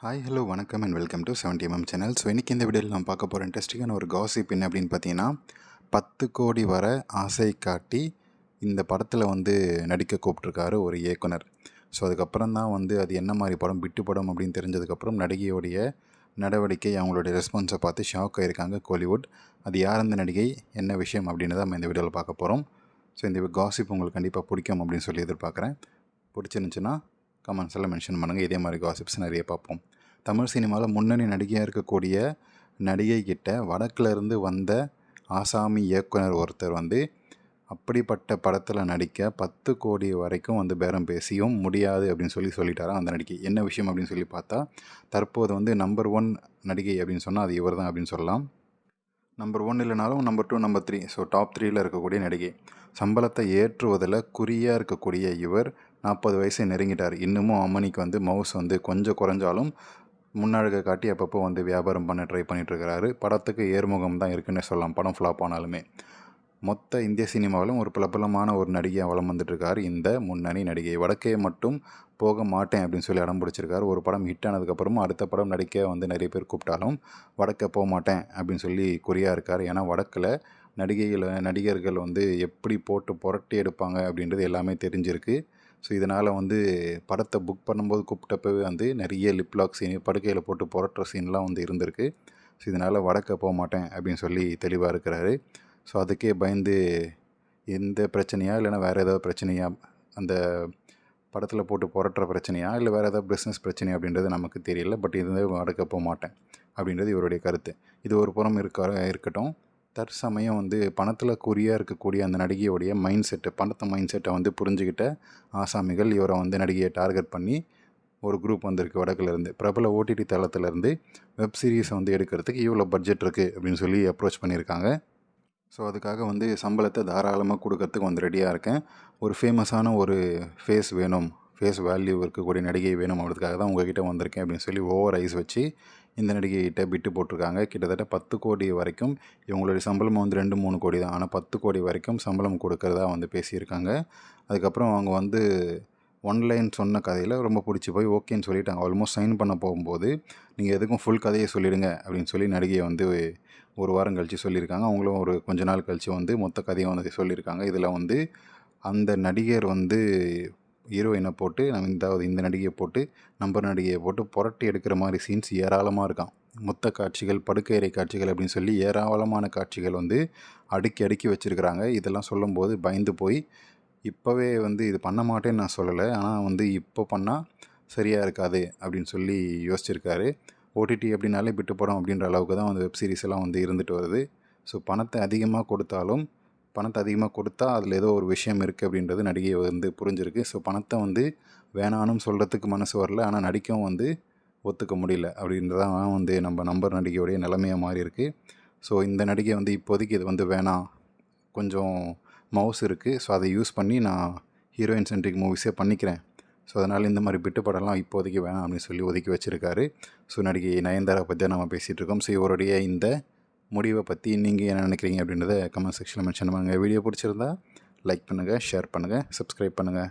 Hi hello வணக்கம் and welcome to 70mm channel. So இன்றைக்கி இந்த வீடியோவில் நம்ம பார்க்க போகிற இன்ட்ரெஸ்டிங்கான ஒரு காசிப் என்ன அப்படின்னு பார்த்தீங்கன்னா, 10 கோடி வர ஆசை காட்டி இந்த படத்தில் நடிக்க கூப்பிட்ருக்காரு ஒரு இயக்குனர். ஸோ அதுக்கப்புறம் தான் அது என்ன மாதிரி படம், பிட்டு படம் அப்படின்னு தெரிஞ்சதுக்கப்புறம் நடிகையோடைய நடவடிக்கை, அவங்களுடைய ரெஸ்பான்ஸை பார்த்து ஷாக் ஆகியிருக்காங்க கோலிவுட். அது யார் அந்த நடிகை, என்ன விஷயம் அப்படின்னு நம்ம இந்த வீடியோவில் பார்க்க போகிறோம். ஸோ இந்த காசிப் உங்களுக்கு கண்டிப்பாக பிடிக்கும் அப்படின்னு சொல்லி எதிர்பார்க்குறேன். பிடிச்சிருந்துச்சுன்னா கமெண்ட்ஸில் மென்ஷன் பண்ணுங்கள். இதே மாதிரி காசிப்ஸ் நிறைய பார்ப்போம். தமிழ் சினிமாவில் முன்னணி நடிகையாக இருக்கக்கூடிய நடிகை கிட்ட வடக்கிலிருந்து வந்த ஆசாமி இயக்குனர் ஒருத்தர் அப்படிப்பட்ட படத்தில் நடிக்க 10 கோடி வரைக்கும் பேரம் பேசியும் முடியாது அப்படின்னு சொல்லிட்டாராம் அந்த நடிகை. என்ன விஷயம் அப்படின்னு சொல்லி பார்த்தா, தற்போது நம்பர் 1 நடிகை அப்படின்னு சொன்னால் அது இவர் தான் அப்படின்னு சொல்லலாம். நம்பர் 1 இல்லைனாலும் நம்பர் 2, நம்பர் 3, ஸோ டாப் 3யில் இருக்கக்கூடிய நடிகை. சம்பளத்தை ஏற்றுவதில் குறியாக இருக்கக்கூடிய இவர் 40 வயசை நெருங்கிட்டார். இன்னமும் அம்மனிக்கு மவுஸ் கொஞ்சம் குறைஞ்சாலும் முன்னழகை காட்டி அப்பப்போ வியாபாரம் பண்ண ட்ரை பண்ணிகிட்ருக்கிறாரு. படத்துக்கு ஏர்முகம் தான் இருக்குன்னு சொல்லலாம், படம் ஃப்ளாப் ஆனாலுமே. மொத்த இந்திய சினிமாவிலும் ஒரு பிரபலமான ஒரு நடிகையாக வலம் வந்துட்டுருக்காரு இந்த முன்னணி நடிகை. வடக்கே மட்டும் போக மாட்டேன் அப்படின்னு சொல்லி அடம் பிடிச்சிருக்காரு. ஒரு படம் ஹிட் ஆனதுக்கப்புறமும் அடுத்த படம் நடிக்க நிறைய பேர் கூப்பிட்டாலும் வடக்கே போக மாட்டேன் அப்படின்னு சொல்லி குறியாக இருக்கார். ஏன்னா வடக்கில் நடிகர்கள் எப்படி போட்டு புரட்டி எடுப்பாங்க அப்படின்றது எல்லாமே தெரிஞ்சிருக்கு. ஸோ இதனால் படத்தை புக் பண்ணும்போது கூப்பிட்டப்பவே நிறைய லிப்லாக் சீன், படுக்கையில் போட்டு புரட்டுற சீன்லாம் இருந்திருக்கு. ஸோ இதனால் வடக்க போக மாட்டேன் அப்படின்னு சொல்லி தெளிவாக இருக்கிறாரு. ஸோ அதுக்கே பயந்து எந்த பிரச்சனையா இல்லைனா வேறு ஏதாவது பிரச்சனையா, அந்த படத்தில் போட்டு புரட்டுற பிரச்சனையா இல்லை வேறு ஏதாவது பிஸ்னஸ் பிரச்சனையா அப்படின்றது நமக்கு தெரியல. பட் இது வடக்க போக மாட்டேன் அப்படின்றது இவருடைய கருத்து. இது ஒரு புறம் இருக்கட்டும். தற்சமயம் பணத்தில் குறியாக இருக்கக்கூடிய அந்த நடிகையோடைய மைண்ட் செட்டு, பணத்தை மைண்ட் செட்டை புரிஞ்சுக்கிட்ட ஆசாமிகள் இவரை நடிகையை டார்கெட் பண்ணி ஒரு குரூப் வந்திருக்கு வடக்குலேருந்து. பிரபல ஓடிடி தளத்துலேருந்து வெப் சீரிஸை எடுக்கிறதுக்கு இவ்வளோ பட்ஜெட் இருக்குது அப்படின்னு சொல்லி அப்ரோச் பண்ணியிருக்காங்க. ஸோ அதுக்காக சம்பளத்தை தாராளமாக கொடுக்கறதுக்கு ரெடியாக இருக்கேன். ஒரு ஃபேமஸான ஒரு ஃபேஸ் வேணும், ஃபேஸ் வேல்யூ இருக்கக்கூடிய நடிகை வேணும், அப்படின்றதுக்காக தான் உங்கள்கிட்ட வந்திருக்கேன் அப்படின்னு சொல்லி ஓவர் ஐஸ் வச்சு இந்த நடிகைகிட்ட பிட்டு போட்டிருக்காங்க. கிட்டத்தட்ட 10 கோடி வரைக்கும். இவங்களுடைய சம்பளம் 2-3 கோடி தான், ஆனால் 10 கோடி வரைக்கும் சம்பளம் கொடுக்கறதா பேசியிருக்காங்க. அதுக்கப்புறம் அவங்க ஒன்லைன் சொன்ன கதையில் ரொம்ப பிடிச்சி போய் ஓகேன்னு சொல்லிட்டாங்க. ஆல்மோஸ்ட் சைன் பண்ண போகும்போது, நீங்கள் எதுக்கும் ஃபுல் கதையை சொல்லிவிடுங்க அப்படின்னு சொல்லி நடிகையை ஒரு வாரம் கழித்து சொல்லியிருக்காங்க. அவங்களும் ஒரு கொஞ்ச நாள் கழித்து மொத்த கதையை சொல்லியிருக்காங்க. இதில் அந்த நடிகர் ஹீரோயினை போட்டு இந்த நடிகையை போட்டு நம்பர் நடிகையை போட்டு புரட்டி எடுக்கிற மாதிரி சீன்ஸ் ஏராளமாக இருக்கான். மொத்த காட்சிகள், படுக்கையறை காட்சிகள் அப்படின்னு சொல்லி ஏராளமான காட்சிகள் அடுக்கி அடுக்கி வச்சுருக்கிறாங்க. இதெல்லாம் சொல்லும்போது பயந்து போய் இப்போவே இது பண்ண மாட்டேன்னு நான் சொல்லலை, ஆனால் இப்போ பண்ணால் சரியாக இருக்காது அப்படின்னு சொல்லி யோசிச்சிருக்காரு. ஓடிடி அப்படின்னாலே பிட்டு படம் அப்படின்ற அளவுக்கு தான் வெப் சீரிஸ் எல்லாம் இருந்துட்டு வருது. ஸோ பணத்தை அதிகமாக கொடுத்தா அதில் ஏதோ ஒரு விஷயம் இருக்குது அப்படின்றது நடிகை புரிஞ்சிருக்கு. ஸோ பணத்தை வேணான்னு சொல்கிறதுக்கு மனசு வரல, ஆனால் நடிக்கவும் ஒத்துக்க முடியல அப்படின்றதான் நம்ம நம்பர் நடிகையோடைய நிலைமையாக மாறி இருக்குது. ஸோ இந்த நடிகை இப்போதைக்கு இது வேணாம், கொஞ்சம் மவுஸ் இருக்குது, ஸோ அதை யூஸ் பண்ணி நான் ஹீரோயின் சென்ட்ரிக் மூவிஸே பண்ணிக்கிறேன், ஸோ அதனால் இந்த மாதிரி பிட்டு படம்லாம் இப்போதைக்கு வேணாம் அப்படின்னு சொல்லி ஒதுக்கி வச்சுருக்காரு. ஸோ நடிகை நயன்தாரா பற்றி தான் நம்ம பேசிகிட்ருக்கோம். ஸோ இவருடைய இந்த முடிவை பற்றி நீங்கள் என்ன நினைக்கிறீங்க அப்படின்றத கமெண்ட் செக்ஷனில் மென்ஷன் பண்ணுங்கள். வீடியோ பிடிச்சிருந்தா லைக் பண்ணுங்கள், ஷேர் பண்ணுங்கள், சப்ஸ்கிரைப் பண்ணுங்கள்.